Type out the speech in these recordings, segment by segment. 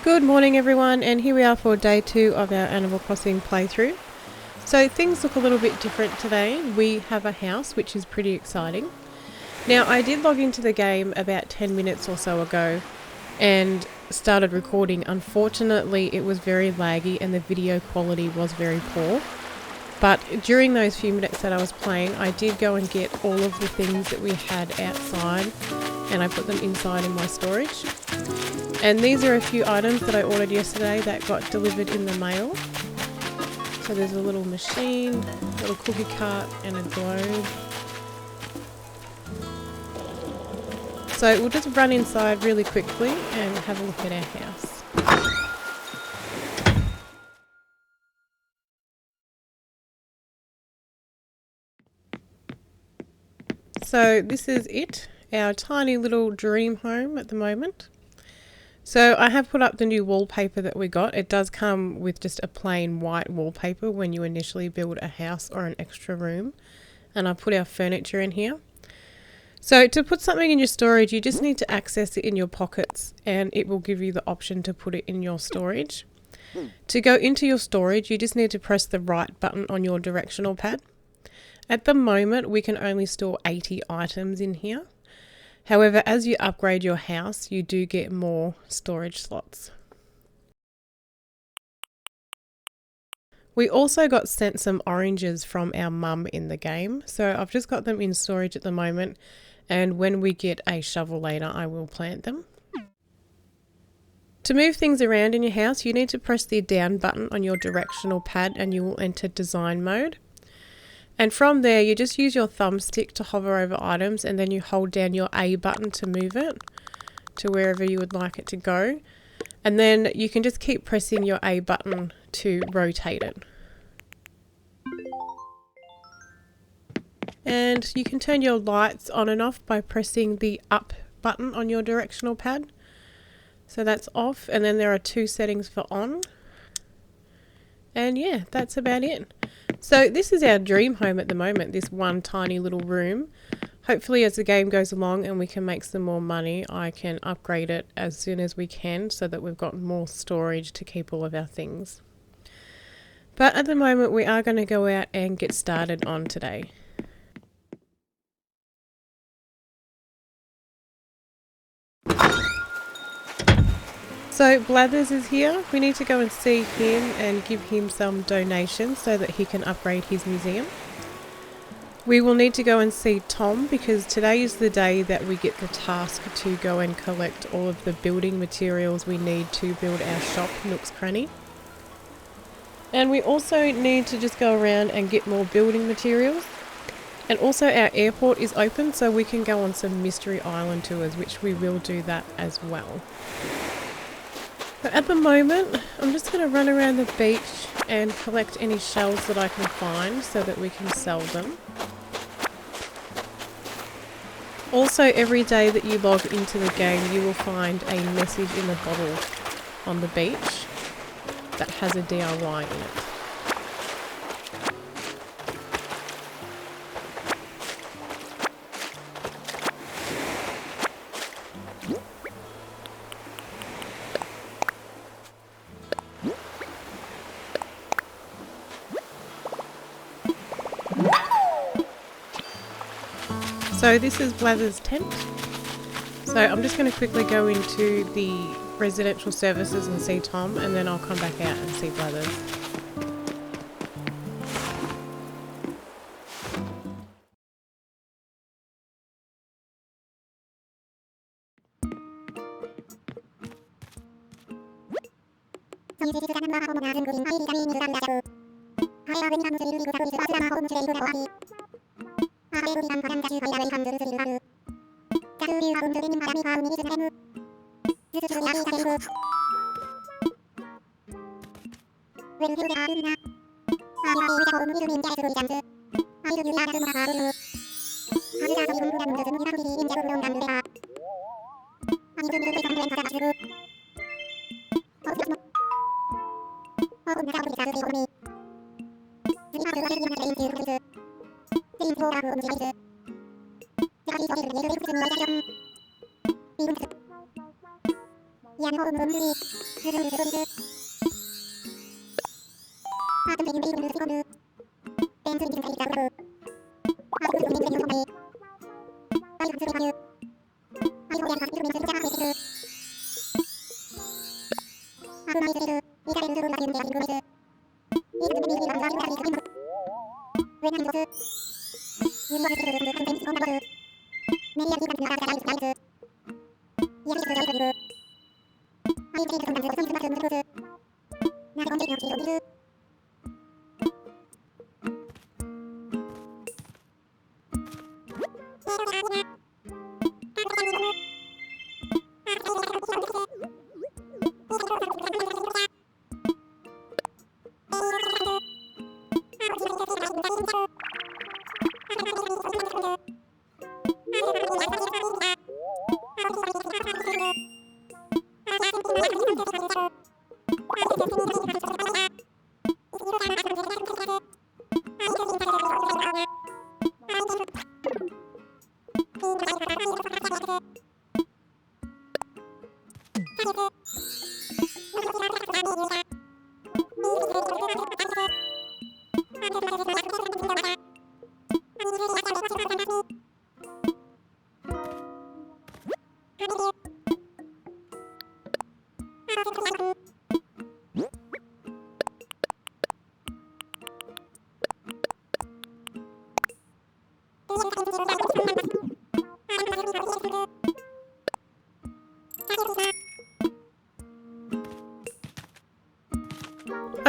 Good morning everyone, and here we are for day 2 of our Animal Crossing playthrough. So things look a little bit different today. We have a house, which is pretty exciting. Now I did log into the game about 10 minutes or so ago and started recording. Unfortunately it was very laggy and the video quality was very poor. But during those few minutes that I was playing, I did go and get all of the things that we had outside and I put them inside in my storage. And these are a few items that I ordered yesterday that got delivered in the mail. So there's a little machine, a little cookie cart and a globe. So we'll just run inside really quickly and have a look at our house. So this is it, our tiny little dream home at the moment. So I have put up the new wallpaper that we got. It does come with just a plain white wallpaper when you initially build a house or an extra room. And I put our furniture in here. So to put something in your storage, you just need to access it in your pockets and it will give you the option to put it in your storage. To go into your storage, you just need to press the right button on your directional pad. At the moment, we can only store 80 items in here. However, as you upgrade your house, you do get more storage slots. We also got sent some oranges from our mum in the game, so I've just got them in storage at the moment, and when we get a shovel later, I will plant them. To move things around in your house, you need to press the down button on your directional pad and you will enter design mode. And from there, you just use your thumbstick to hover over items and then you hold down your A button to move it to wherever you would like it to go. And then you can just keep pressing your A button to rotate it. And you can turn your lights on and off by pressing the up button on your directional pad. So that's off, and then there are 2 settings for on. And yeah, that's about it. So this is our dream home at the moment, this one tiny little room. Hopefully as the game goes along and we can make some more money, I can upgrade it as soon as we can so that we've got more storage to keep all of our things. But at the moment we are going to go out and get started on today. So Blathers is here. We need to go and see him and give him some donations so that he can upgrade his museum. We will need to go and see Tom because today is the day that we get the task to go and collect all of the building materials we need to build our shop, Nooks Cranny. And we also need to just go around and get more building materials. And also our airport is open so we can go on some Mystery Island tours, which we will do that as well. But at the moment, I'm just going to run around the beach and collect any shells that I can find so that we can sell them. Also, every day that you log into the game, you will find a message in the bottle on the beach that has a DIY in it. So this is Blathers' tent. So I'm just going to quickly go into the residential services and see Tom, and then I'll come back out and see Blathers.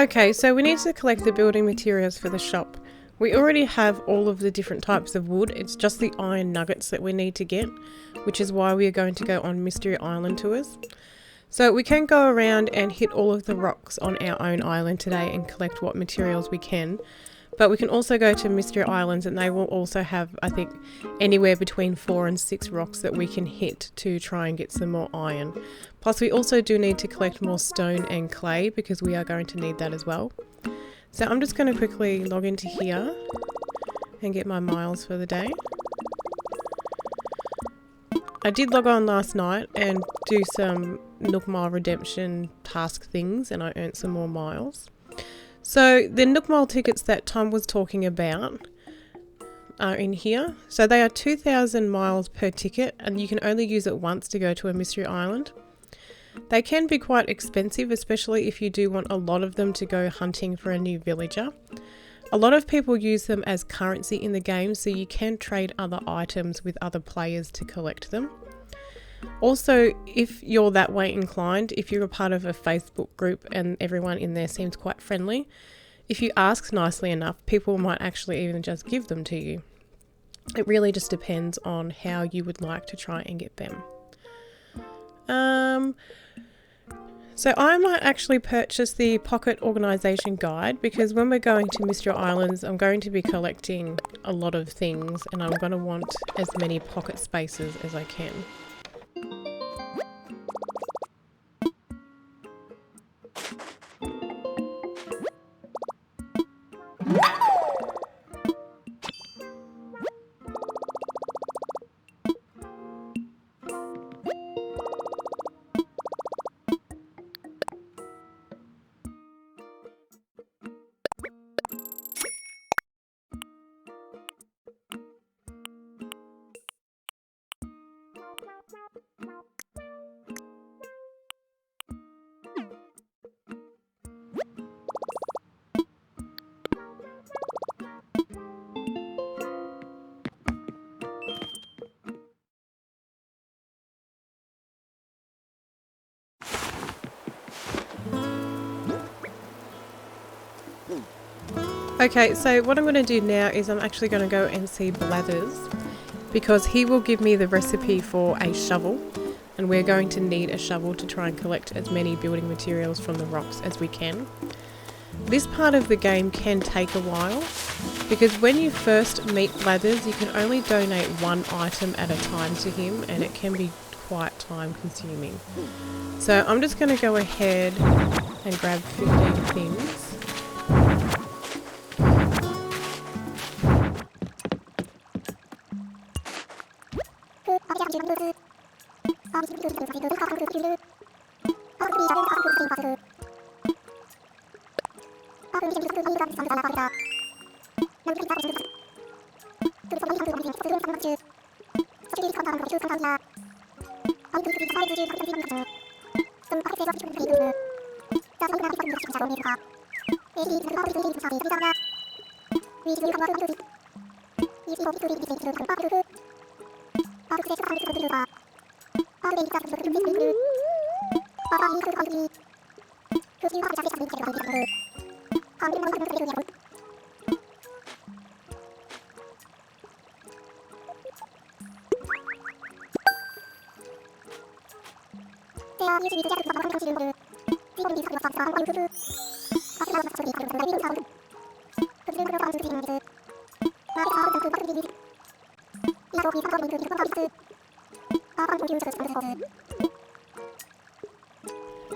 Okay, so we need to collect the building materials for the shop. We already have all of the different types of wood, it's just the iron nuggets that we need to get, which is why we are going to go on Mystery Island tours. So we can go around and hit all of the rocks on our own island today and collect what materials we can. But we can also go to Mystery Islands and they will also have, I think, anywhere between 4 and 6 rocks that we can hit to try and get some more iron. Plus we also do need to collect more stone and clay because we are going to need that as well. So I'm just going to quickly log into here and get my miles for the day. I did log on last night and do some Nook Mile redemption task things and I earned some more miles. So the Nook Mile tickets that Tom was talking about are in here. So they are 2,000 miles per ticket and you can only use it once to go to a mystery island. They can be quite expensive, especially if you do want a lot of them to go hunting for a new villager. A lot of people use them as currency in the game, so you can trade other items with other players to collect them. Also, if you're that way inclined, if you're a part of a Facebook group and everyone in there seems quite friendly, if you ask nicely enough, people might actually even just give them to you. It really just depends on how you would like to try and get them. So I might actually purchase the Pocket Organisation Guide because when we're going to Mystery Islands, I'm going to be collecting a lot of things and I'm going to want as many pocket spaces as I can. Okay, so what I'm going to do now is I'm actually going to go and see Blathers, because he will give me the recipe for a shovel, and we're going to need a shovel to try and collect as many building materials from the rocks as we can. This part of the game can take a while, because when you first meet Blathers you can only donate one item at a time to him, and it can be quite time consuming. So I'm just going to go ahead and grab 15 things.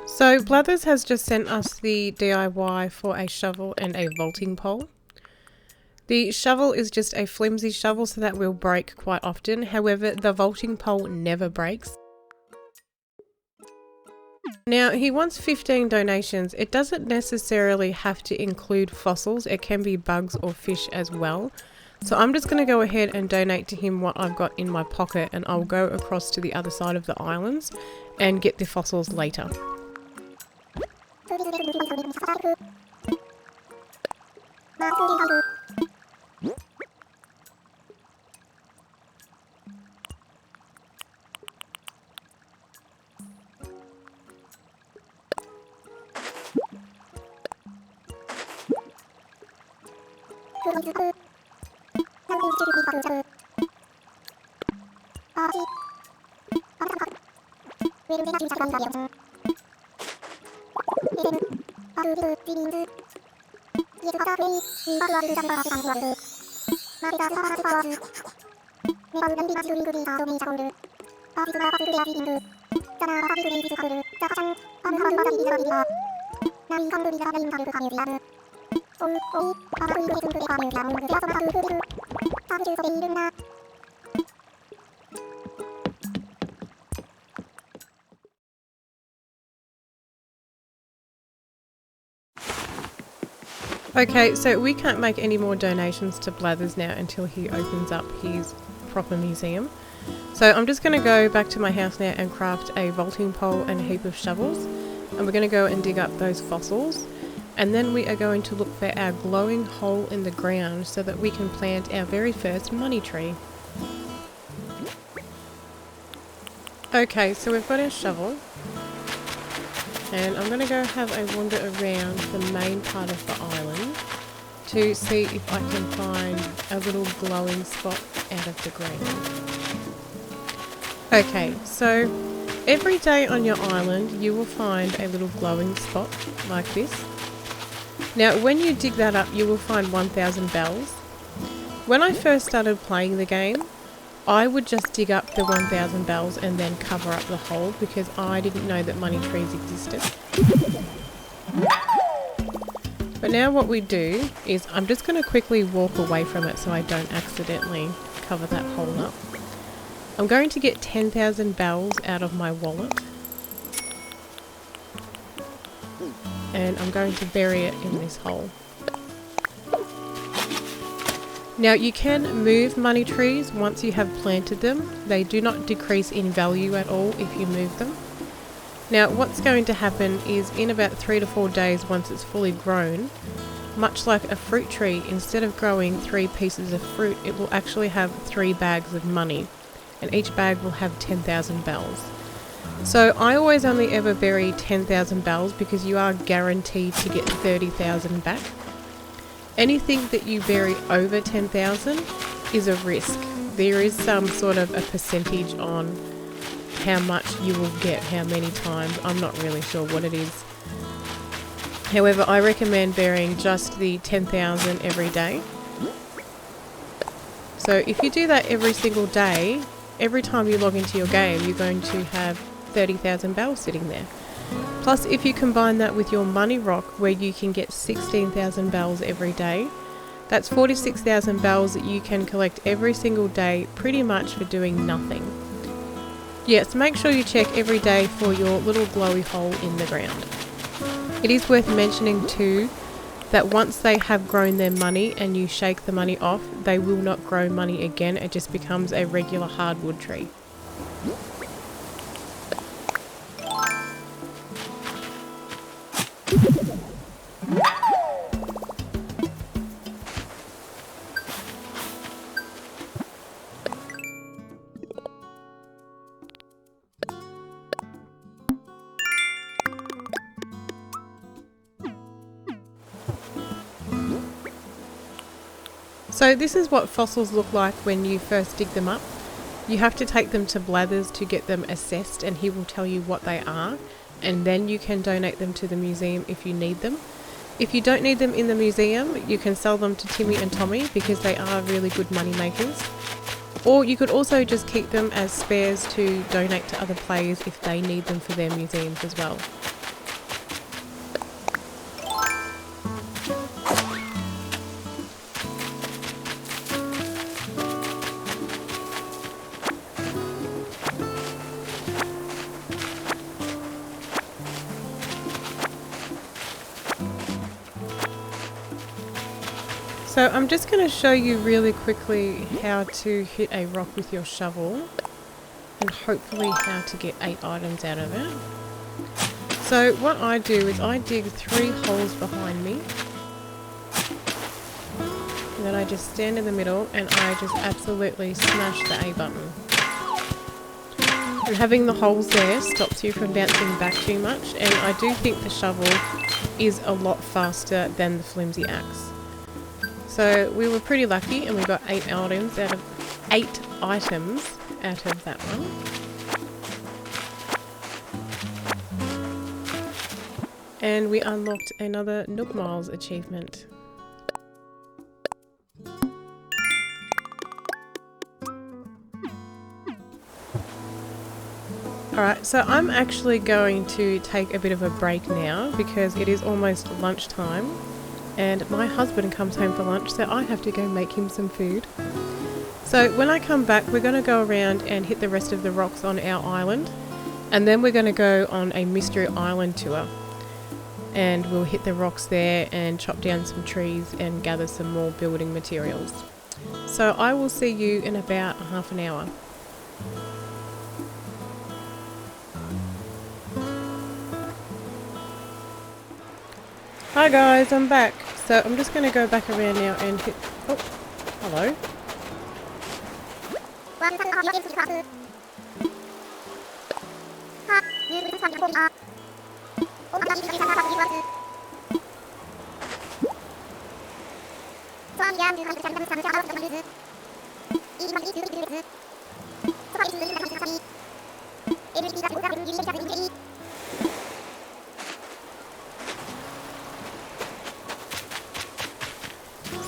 So Blathers has just sent us the DIY for a shovel and a vaulting pole. The shovel is just a flimsy shovel, so that will break quite often. However, the vaulting pole never breaks. Now, he wants 15 donations. It doesn't necessarily have to include fossils. It can be bugs or fish as well. So I'm just going to go ahead and donate to him what I've got in my pocket, and I'll go across to the other side of the islands and get the fossils later. Okay, so we can't make any more donations to Blathers now until he opens up his proper museum. So I'm just going to go back to my house now and craft a vaulting pole and a heap of shovels. And we're going to go and dig up those fossils. And then we are going to look for our glowing hole in the ground so that we can plant our very first money tree. Okay, so we've got our shovel. And I'm going to go have a wander around the main part of the island to see if I can find a little glowing spot out of the ground. Okay, so every day on your island you will find a little glowing spot like this. Now when you dig that up you will find 1000 bells. When I first started playing the game, I would just dig up the 1000 bells and then cover up the hole because I didn't know that money trees existed. But now what we do is I'm just going to quickly walk away from it so I don't accidentally cover that hole up. I'm going to get 10,000 bells out of my wallet. And I'm going to bury it in this hole. Now you can move money trees once you have planted them. They do not decrease in value at all if you move them. Now what's going to happen is in about 3 to 4 days once it's fully grown, much like a fruit tree, instead of growing 3 pieces of fruit, it will actually have 3 bags of money. And each bag will have 10,000 bells. So I always only ever bury 10,000 bells because you are guaranteed to get 30,000 back. Anything that you bury over 10,000 is a risk. There is some sort of a percentage on how much you will get, how many times. I'm not really sure what it is. However, I recommend burying just the 10,000 every day. So if you do that every single day, every time you log into your game, you're going to have 30,000 bells sitting there. Plus, if you combine that with your money rock, where you can get 16,000 bells every day, that's 46,000 bells that you can collect every single day, pretty much for doing nothing. Yes, make sure you check every day for your little glowy hole in the ground. It is worth mentioning too that once they have grown their money and you shake the money off, they will not grow money again. It just becomes a regular hardwood tree. So this is what fossils look like when you first dig them up. You have to take them to Blathers to get them assessed, and he will tell you what they are, and then you can donate them to the museum if you need them. If you don't need them in the museum, you can sell them to Timmy and Tommy because they are really good money makers. Or you could also just keep them as spares to donate to other players if they need them for their museums as well. So I'm just going to show you really quickly how to hit a rock with your shovel, and hopefully how to get 8 items out of it. So what I do is I dig 3 holes behind me, and then I just stand in the middle and I just absolutely smash the A button. And having the holes there stops you from bouncing back too much, and I do think the shovel is a lot faster than the flimsy axe. So we were pretty lucky and we got 8 items out of that one. And we unlocked another Nook Miles achievement. Alright, so I'm actually going to take a bit of a break now because it is almost lunchtime. And my husband comes home for lunch, so I have to go make him some food. So when I come back, we're going to go around and hit the rest of the rocks on our island, and then we're going to go on a mystery island tour, and we'll hit the rocks there and chop down some trees and gather some more building materials. So I will see you in about half an hour. Hi guys, I'm back. So I'm just going to go back around now and hit... Oh, hello.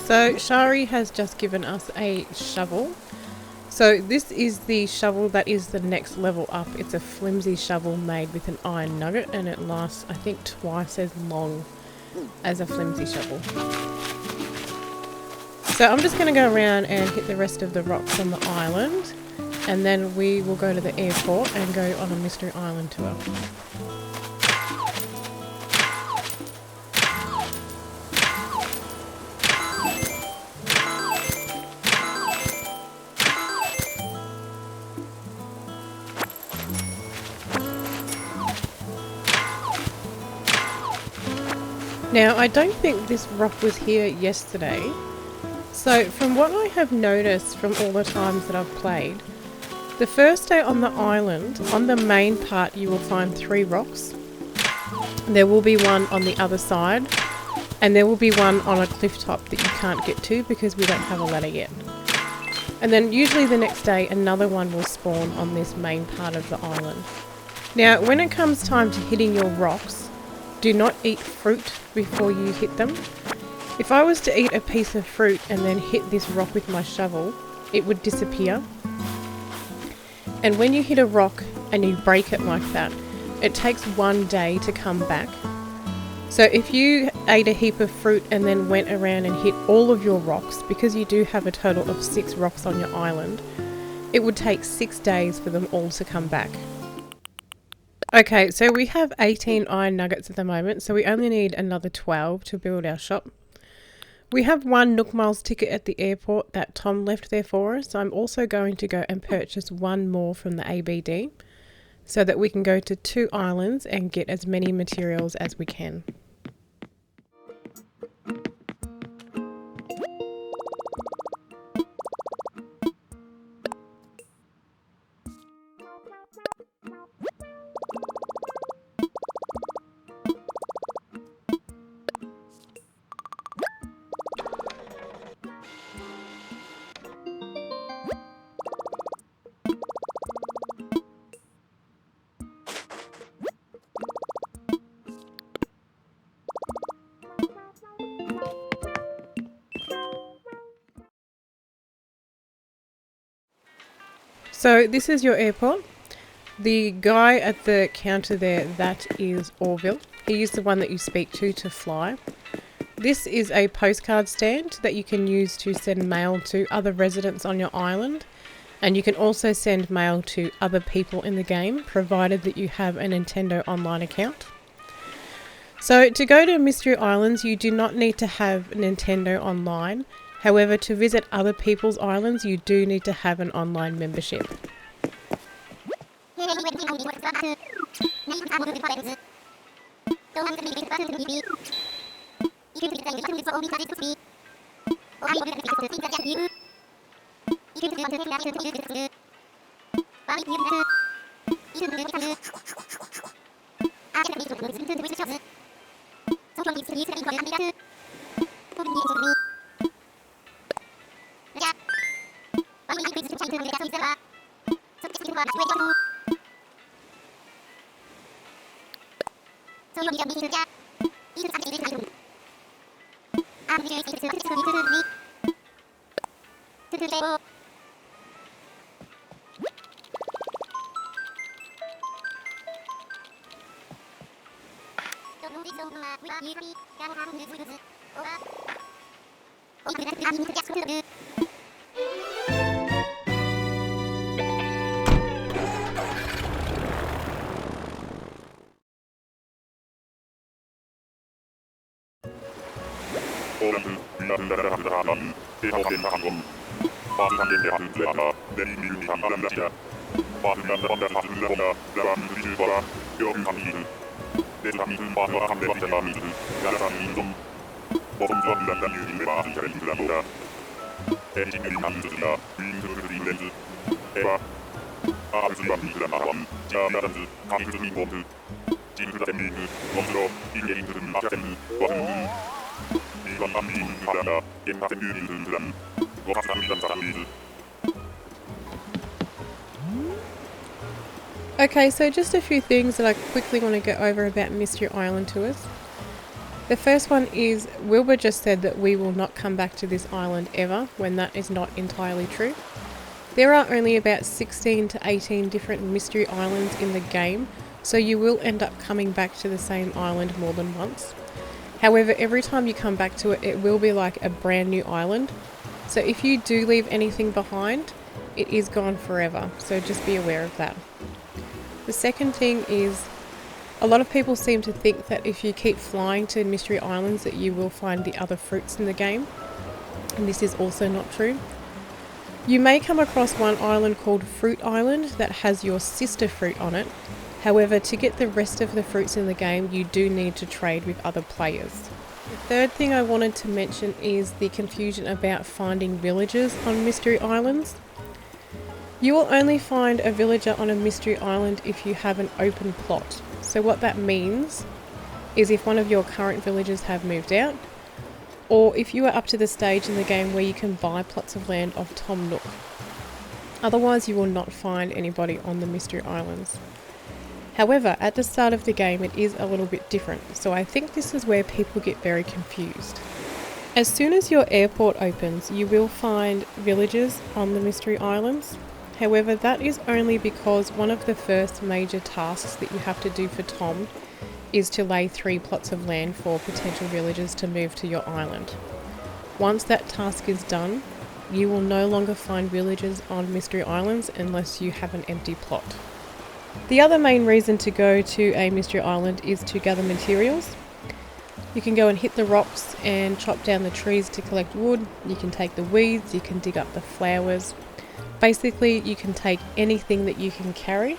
So Shari has just given us a shovel. So this is the shovel that is the next level up. It's a flimsy shovel made with an iron nugget, and it lasts, I think, twice as long as a flimsy shovel. So I'm just going to go around and hit the rest of the rocks on the island, and then we will go to the airport and go on a mystery island tour. Now, I don't think this rock was here yesterday. So, from what I have noticed from all the times that I've played, the first day on the island, on the main part, you will find 3 rocks. There will be one on the other side, And there will be one on a cliff top that you can't get to because we don't have a ladder yet. And then usually the next day another one will spawn on this main part of the island. Now when it comes time to hitting your rocks, do not eat fruit before you hit them. If I was to eat a piece of fruit and then hit this rock with my shovel, it would disappear. And when you hit a rock and you break it like that, it takes 1 day to come back. So if you ate a heap of fruit and then went around and hit all of your rocks, because you do have a total of 6 rocks on your island, it would take 6 days for them all to come back. Okay, so we have 18 iron nuggets at the moment, so we only need another 12 to build our shop. We have 1 Nook Miles ticket at the airport that Tom left there for us, so I'm also going to go and purchase 1 more from the ABD so that we can go to 2 islands and get as many materials as we can. So this is your airport. The guy at the counter there, that is Orville. He is the one that you speak to fly. This is a postcard stand that you can use to send mail to other residents on your island. And you can also send mail to other people in the game, provided that you have a Nintendo Online account. So to go to Mystery Islands, you do not need to have Nintendo Online. However, to visit other people's islands, you do need to have an online membership. Okay, so just a few things that I quickly want to go over about Mystery Island tours. The first one is, Wilbur just said that we will not come back to this island ever, when that is not entirely true. There are only about 16 to 18 different mystery islands in the game, so you will end up coming back to the same island more than once. However, every time you come back to it, it will be like a brand new island. So if you do leave anything behind, it is gone forever, so just be aware of that. The second thing is, a lot of people seem to think that if you keep flying to mystery islands that you will find the other fruits in the game, and this is also not true. You may come across one island called Fruit Island that has your sister fruit on it. However, to get the rest of the fruits in the game, you do need to trade with other players. The third thing I wanted to mention is the confusion about finding villagers on mystery islands. You will only find a villager on a mystery island if you have an open plot. So what that means is if one of your current villagers have moved out, or if you are up to the stage in the game where you can buy plots of land off Tom Nook. Otherwise you will not find anybody on the Mystery Islands. However, at the start of the game it is a little bit different, so I think this is where people get very confused. As soon as your airport opens, you will find villagers on the Mystery Islands. However, that is only because one of the first major tasks that you have to do for Tom is to lay 3 plots of land for potential villagers to move to your island. Once that task is done, you will no longer find villagers on Mystery Islands unless you have an empty plot. The other main reason to go to a Mystery Island is to gather materials. You can go and hit the rocks and chop down the trees to collect wood. You can take the weeds, you can dig up the flowers. Basically, you can take anything that you can carry.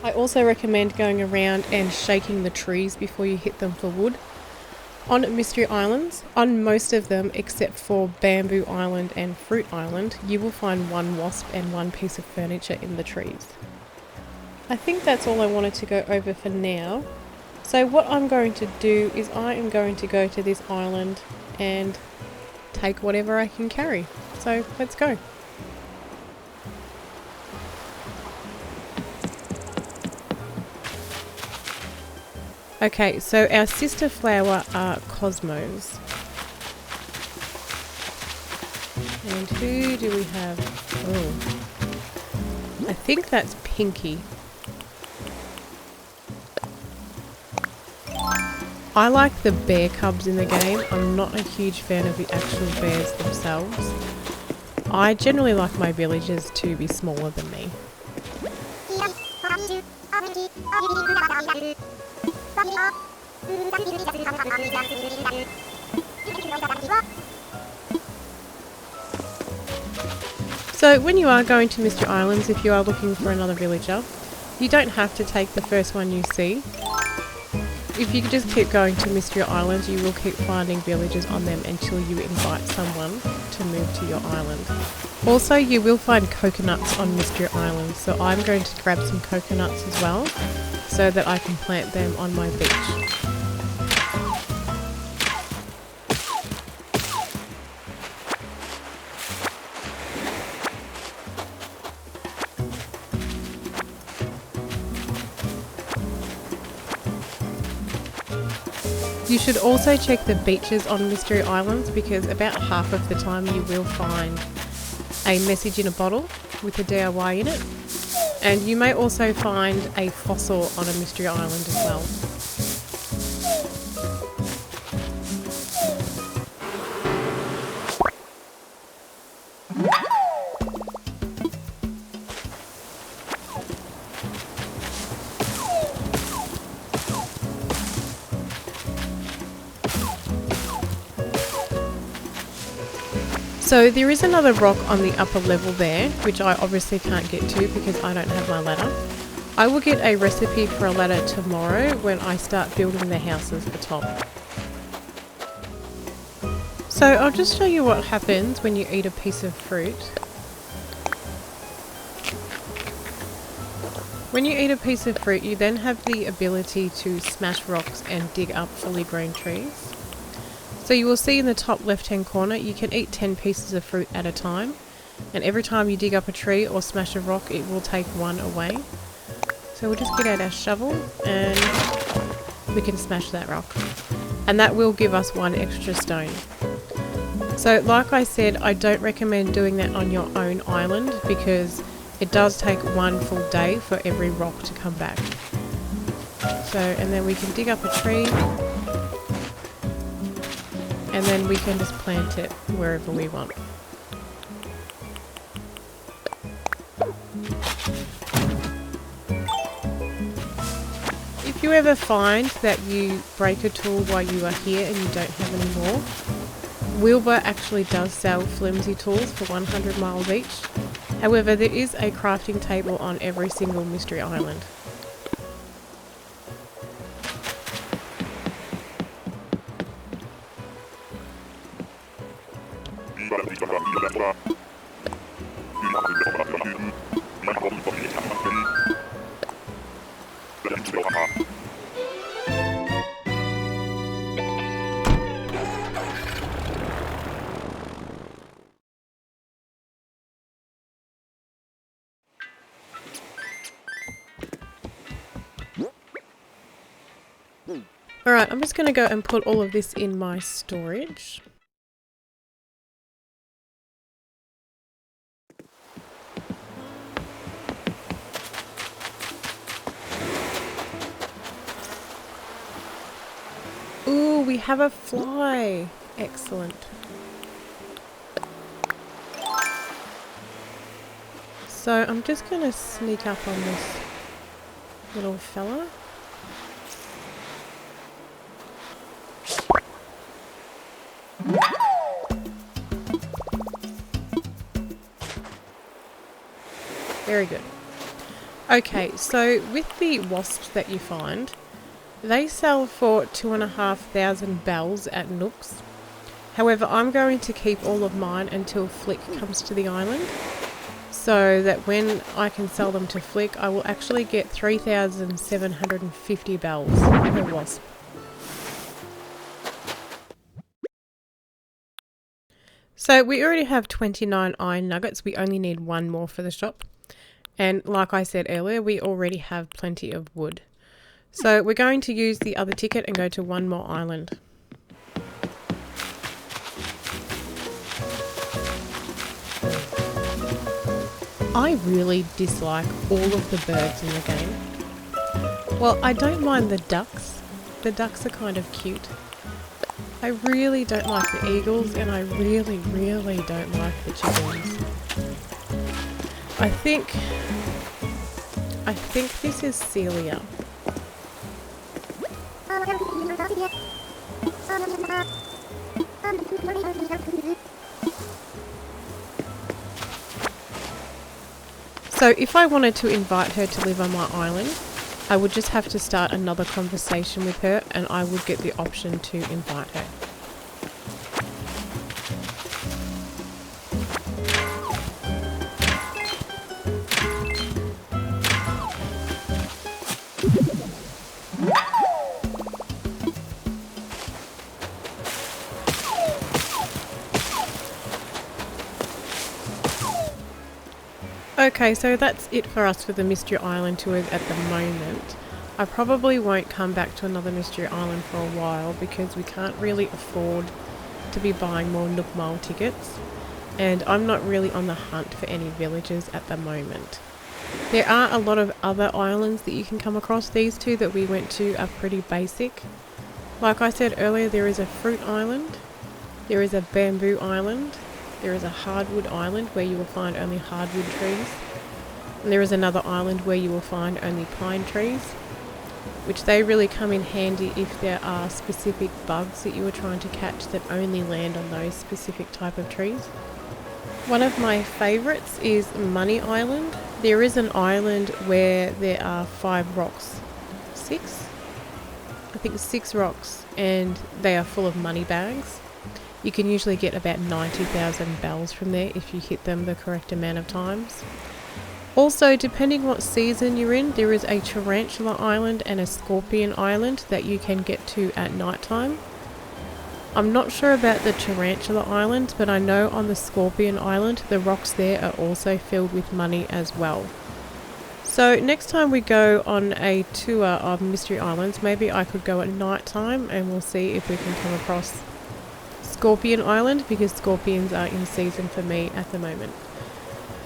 I also recommend going around and shaking the trees before you hit them for wood. On Mystery Islands, on most of them except for Bamboo Island and Fruit Island, you will find 1 wasp and 1 piece of furniture in the trees. I think that's all I wanted to go over for now. So what I'm going to do is I am going to go to this island and take whatever I can carry. So let's go. Okay, so our sister flower are cosmos. And who do we have? Oh, I think that's Pinky. I like the bear cubs in the game. I'm not a huge fan of the actual bears themselves. I generally like my villagers to be smaller than me. So when you are going to Mystery Islands, if you are looking for another villager, you don't have to take the first one you see. If you just keep going to Mystery Islands, you will keep finding villagers on them until you invite someone to move to your island. Also, you will find coconuts on Mystery Islands, so I'm going to grab some coconuts as well, so that I can plant them on my beach. You should also check the beaches on Mystery Islands because about half of the time you will find a message in a bottle with a DIY in it. And you may also find a fossil on a Mystery Island as well. So there is another rock on the upper level there, which I obviously can't get to because I don't have my ladder. I will get a recipe for a ladder tomorrow when I start building the houses for Tom. So I'll just show you what happens when you eat a piece of fruit. When you eat a piece of fruit, you then have the ability to smash rocks and dig up fully grown trees. So you will see in the top left hand corner you can eat 10 pieces of fruit at a time, and every time you dig up a tree or smash a rock it will take 1 away. So we'll just get out our shovel and we can smash that rock, and that will give us 1 extra stone. So like I said, I don't recommend doing that on your own island because it does take 1 full day for every rock to come back. So, and then we can dig up a tree, and then we can just plant it wherever we want. If you ever find that you break a tool while you are here and you don't have any more, Wilbur actually does sell flimsy tools for 100 miles each. However, there is a crafting table on every single Mystery Island. Alright, I'm just going to go and put all of this in my storage. Ooh, we have a fly. Excellent. So I'm just going to sneak up on this little fella. Very good. Okay, so with the wasps that you find, they sell for 2,500 bells at Nooks. However, I'm going to keep all of mine until Flick comes to the island, so that when I can sell them to Flick, I will actually get 3,750 bells per wasp. So we already have 29 iron nuggets, we only need one more for the shop. And like I said earlier, we already have plenty of wood. So we're going to use the other ticket and go to one more island. I really dislike all of the birds in the game. Well, I don't mind the ducks. The ducks are kind of cute. I really don't like the eagles, and I really don't like the chickens. I think this is Celia. So if I wanted to invite her to live on my island, I would just have to start another conversation with her, and I would get the option to invite her. Okay, so that's it for us for the Mystery Island tours at the moment. I probably won't come back to another Mystery Island for a while because we can't really afford to be buying more Nook Mile tickets, and I'm not really on the hunt for any villages at the moment. There are a lot of other islands that you can come across. These two that we went to are pretty basic. Like I said earlier, there is a fruit island, there is a bamboo island, there is a hardwood island where you will find only hardwood trees, and there is another island where you will find only pine trees, which they really come in handy if there are specific bugs that you are trying to catch that only land on those specific type of trees. One of my favourites is Money Island. There is an island where there are 5 rocks. 6? I think 6 rocks, and they are full of money bags. You can usually get about 90,000 bells from there if you hit them the correct amount of times. Also, depending what season you're in, there is a Tarantula Island and a Scorpion Island that you can get to at night time. I'm not sure about the Tarantula Island, but I know on the Scorpion Island, the rocks there are also filled with money as well. So next time we go on a tour of Mystery Islands, maybe I could go at night time and we'll see if we can come across Scorpion Island, because scorpions are in season for me at the moment.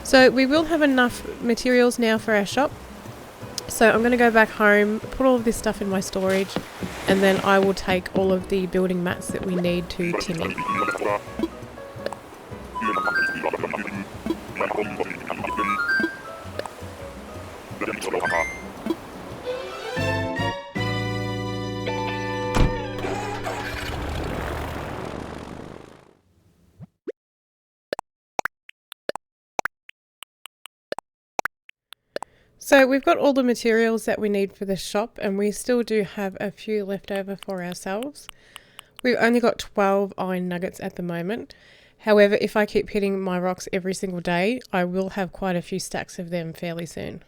So we will have enough materials now for our shop. So I'm going to go back home, put all of this stuff in my storage, and then I will take all of the building mats that we need to Timmy. So we've got all the materials that we need for the shop, and we still do have a few left over for ourselves. We've only got 12 iron nuggets at the moment. However, if I keep hitting my rocks every single day, I will have quite a few stacks of them fairly soon.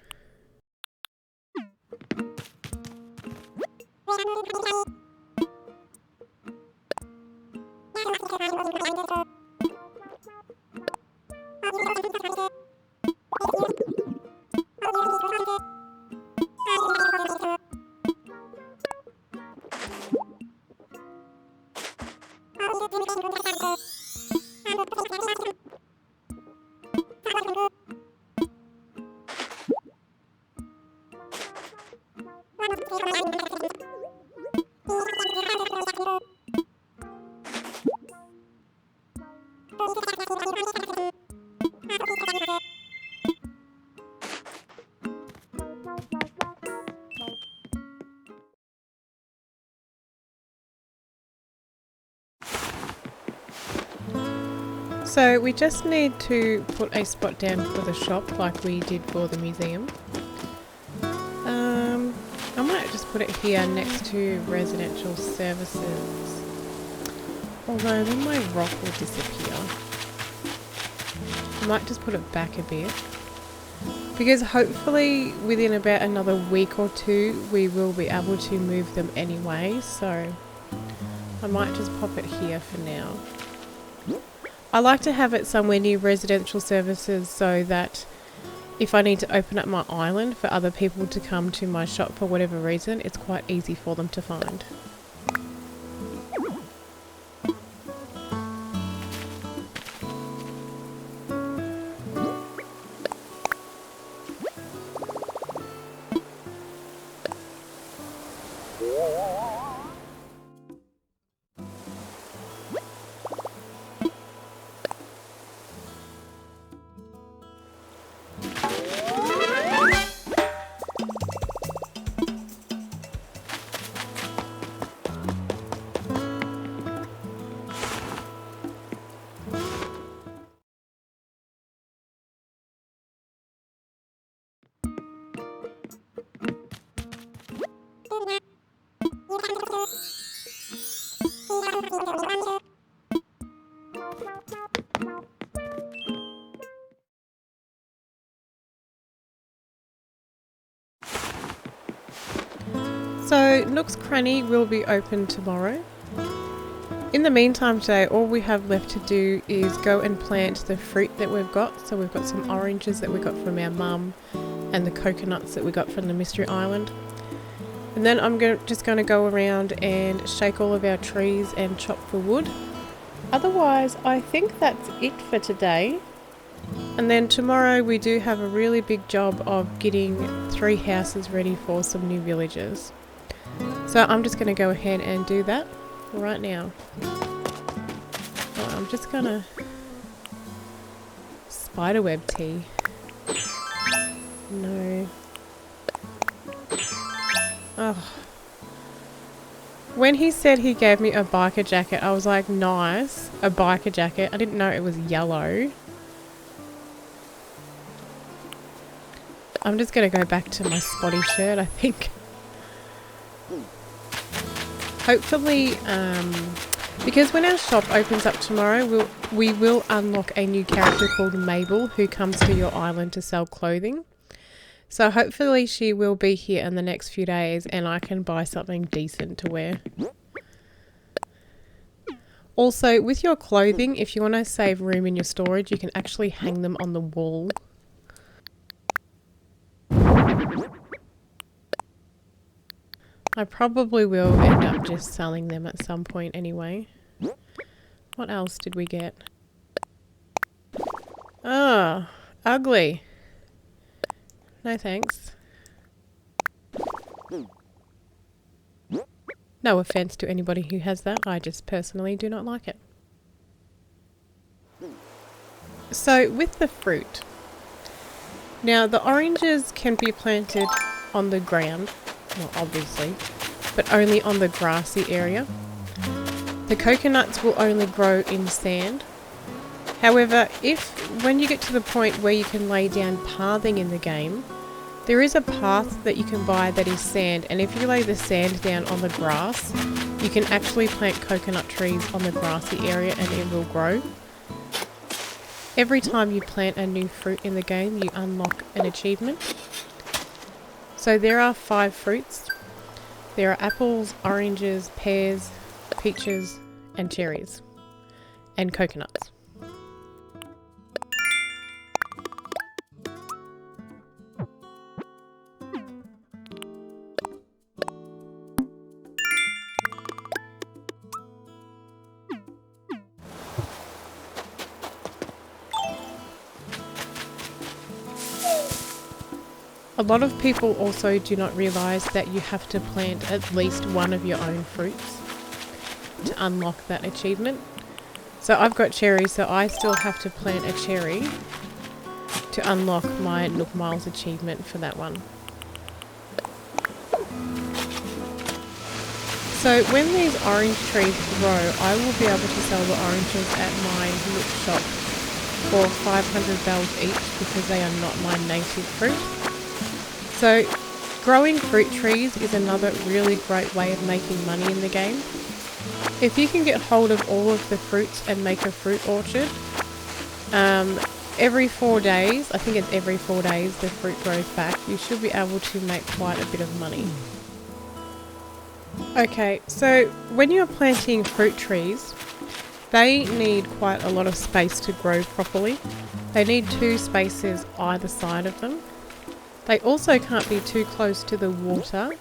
So we just need to put a spot down for the shop like we did for the museum. I might just put it here next to residential services. Although then my rock will disappear. I might just put it back a bit. Because hopefully within about another week or two we will be able to move them anyway. So I might just pop it here for now. I like to have it somewhere near residential services so that if I need to open up my island for other people to come to my shop for whatever reason, it's quite easy for them to find. So Nooks Cranny will be open tomorrow. In the meantime today, all we have left to do is go and plant the fruit that we've got. So we've got some oranges that we got from our mum and the coconuts that we got from the Mystery Island. And then I'm just going to go around and shake all of our trees and chop for wood. Otherwise, I think that's it for today. And then tomorrow we do have a really big job of getting 3 houses ready for some new villagers. So I'm just going to go ahead and do that right now. Oh, I'm just going to spiderweb tea. No. Oh. When he said he gave me a biker jacket, I was like, nice, a biker jacket. I didn't know it was yellow. I'm just going to go back to my spotty shirt, I think. Hopefully, because when our shop opens up tomorrow, we will unlock a new character called Mabel who comes to your island to sell clothing. So hopefully she will be here in the next few days and I can buy something decent to wear. Also, with your clothing, if you want to save room in your storage, you can actually hang them on the wall. I probably will end up just selling them at some point anyway. What else did we get? Ah, ugly. No thanks. No offense to anybody who has that, I just personally do not like it. So with the fruit, now the oranges can be planted on the ground, well obviously, but only on the grassy area. The coconuts will only grow in sand. However, when you get to the point where you can lay down pathing in the game, there is a path that you can buy that is sand, and if you lay the sand down on the grass, you can actually plant coconut trees on the grassy area and it will grow. Every time you plant a new fruit in the game, you unlock an achievement. So there are 5 fruits. There are apples, oranges, pears, peaches, and cherries, and coconuts. A lot of people also do not realise that you have to plant at least one of your own fruits to unlock that achievement. So I've got cherries, so I still have to plant a cherry to unlock my Nook Miles achievement for that one. So when these orange trees grow, I will be able to sell the oranges at my Nook shop for 500 bells each because they are not my native fruit. So growing fruit trees is another really great way of making money in the game. If you can get hold of all of the fruits and make a fruit orchard, every 4 days, I think it's every 4 days the fruit grows back, you should be able to make quite a bit of money. Okay, so when you're planting fruit trees, they need quite a lot of space to grow properly. They need 2 spaces either side of them. They also can't be too close to the water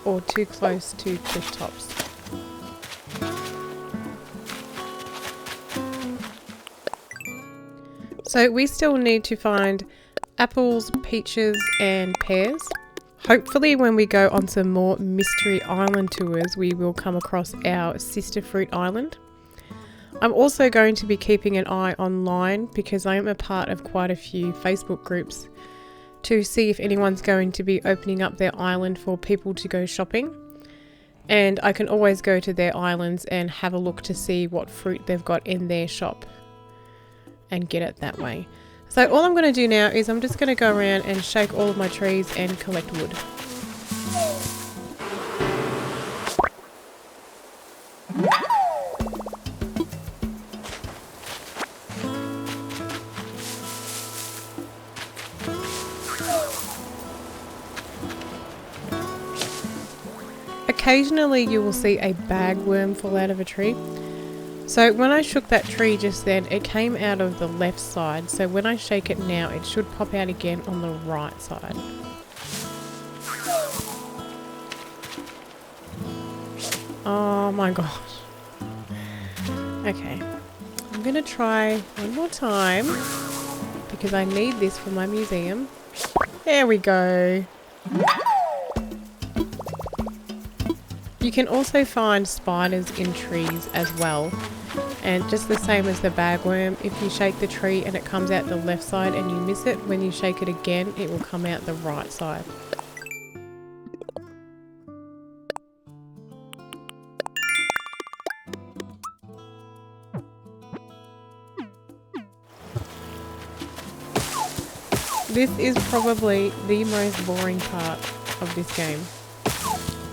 or too close to cliff tops. So we still need to find apples, peaches and pears. Hopefully when we go on some more mystery island tours we will come across our sister fruit island. I'm also going to be keeping an eye online because I am a part of quite a few Facebook groups to see if anyone's going to be opening up their island for people to go shopping. And I can always go to their islands and have a look to see what fruit they've got in their shop and get it that way. So all I'm going to do now is I'm just going to go around and shake all of my trees and collect wood. Occasionally you will see a bagworm fall out of a tree. So when I shook that tree just then, it came out of the left side. So when I shake it now, it should pop out again on the right side. Oh my gosh. Okay. I'm going to try one more time because I need this for my museum. There we go. You can also find spiders in trees as well, and just the same as the bagworm, if you shake the tree and it comes out the left side and you miss it, when you shake it again it will come out the right side. This is probably the most boring part of this game.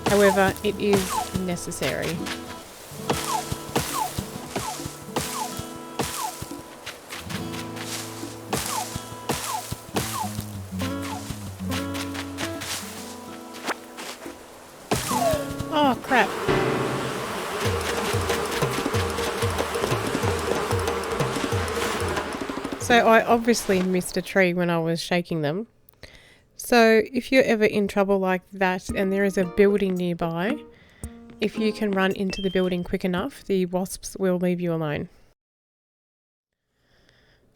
However, it is necessary. Oh crap. So I obviously missed a tree when I was shaking them. So if you're ever in trouble like that and there is a building nearby, if you can run into the building quick enough, the wasps will leave you alone.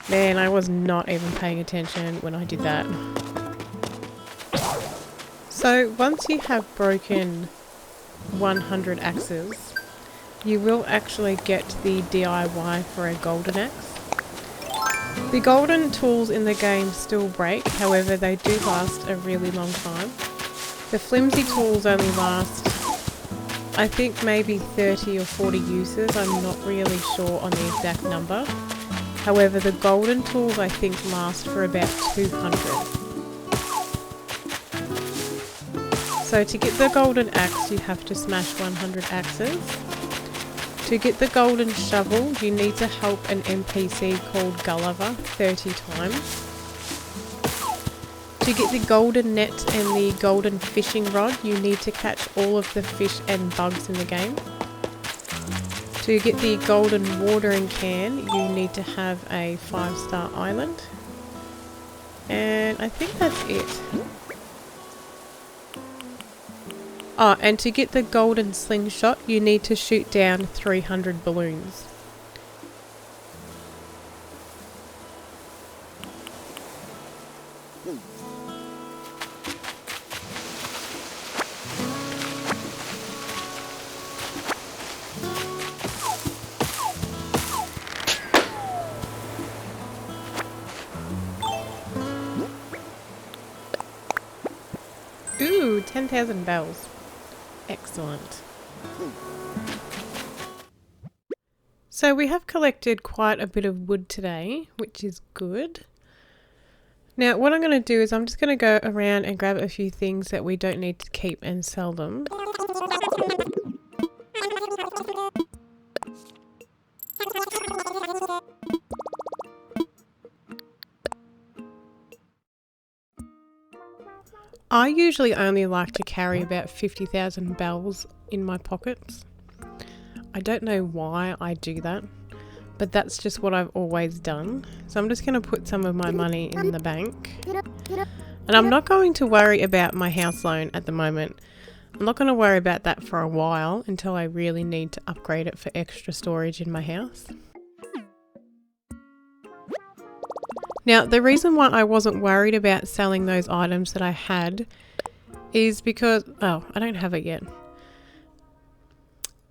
Man, I was not even paying attention when I did that. So once you have broken 100 axes, you will actually get the DIY for a golden axe. The golden tools in the game still break, however they do last a really long time. The flimsy tools only last, I think, maybe 30 or 40 uses, I'm not really sure on the exact number. However, the golden tools I think last for about 200. So to get the golden axe you have to smash 100 axes. To get the golden shovel, you need to help an NPC called Gulliver 30 times. To get the golden net and the golden fishing rod, you need to catch all of the fish and bugs in the game. To get the golden watering can, you need to have a 5-star island. And I think that's it. Oh, and to get the golden slingshot, you need to shoot down 300 balloons. Ooh, 10,000 bells. Excellent. So we have collected quite a bit of wood today, which is good. Now what I'm going to do is I'm just going to go around and grab a few things that we don't need to keep and sell them. I usually only like to carry about 50,000 bells in my pockets. I don't know why I do that, but that's just what I've always done. So I'm just going to put some of my money in the bank. And I'm not going to worry about my house loan at the moment. I'm not going to worry about that for a while until I really need to upgrade it for extra storage in my house. Now, the reason why I wasn't worried about selling those items that I had is because, oh, I don't have it yet.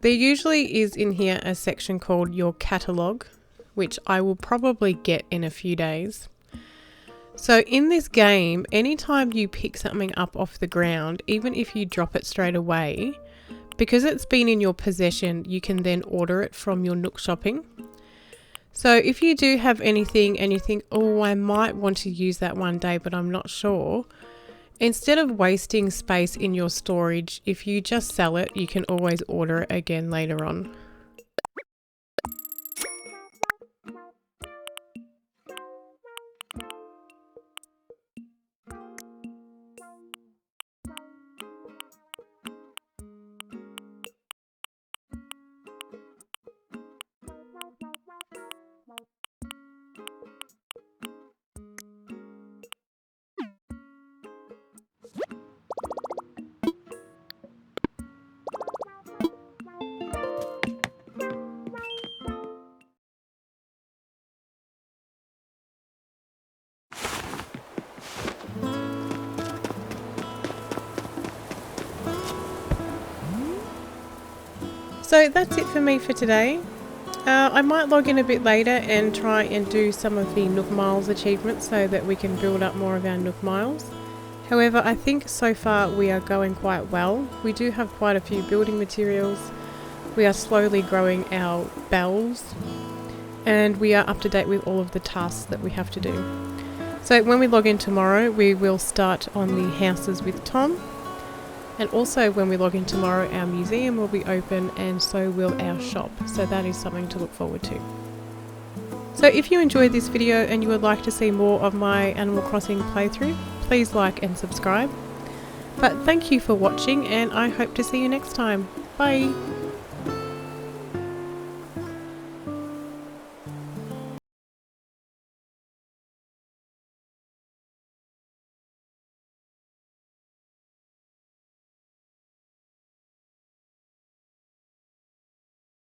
There usually is in here a section called your catalogue, which I will probably get in a few days. So in this game, anytime you pick something up off the ground, even if you drop it straight away, because it's been in your possession, you can then order it from your Nook shopping. So if you do have anything and you think, oh, I might want to use that one day, but I'm not sure, instead of wasting space in your storage, if you just sell it, you can always order it again later on. So that's it for me for today. I might log in a bit later and try and do some of the Nook Miles achievements so that we can build up more of our Nook Miles. However, I think so far we are going quite well. We do have quite a few building materials. We are slowly growing our bells and we are up to date with all of the tasks that we have to do. So when we log in tomorrow, we will start on the houses with Tom. And also when we log in tomorrow, our museum will be open and so will our shop. So that is something to look forward to. So if you enjoyed this video and you would like to see more of my Animal Crossing playthrough, please like and subscribe. But thank you for watching and I hope to see you next time. Bye!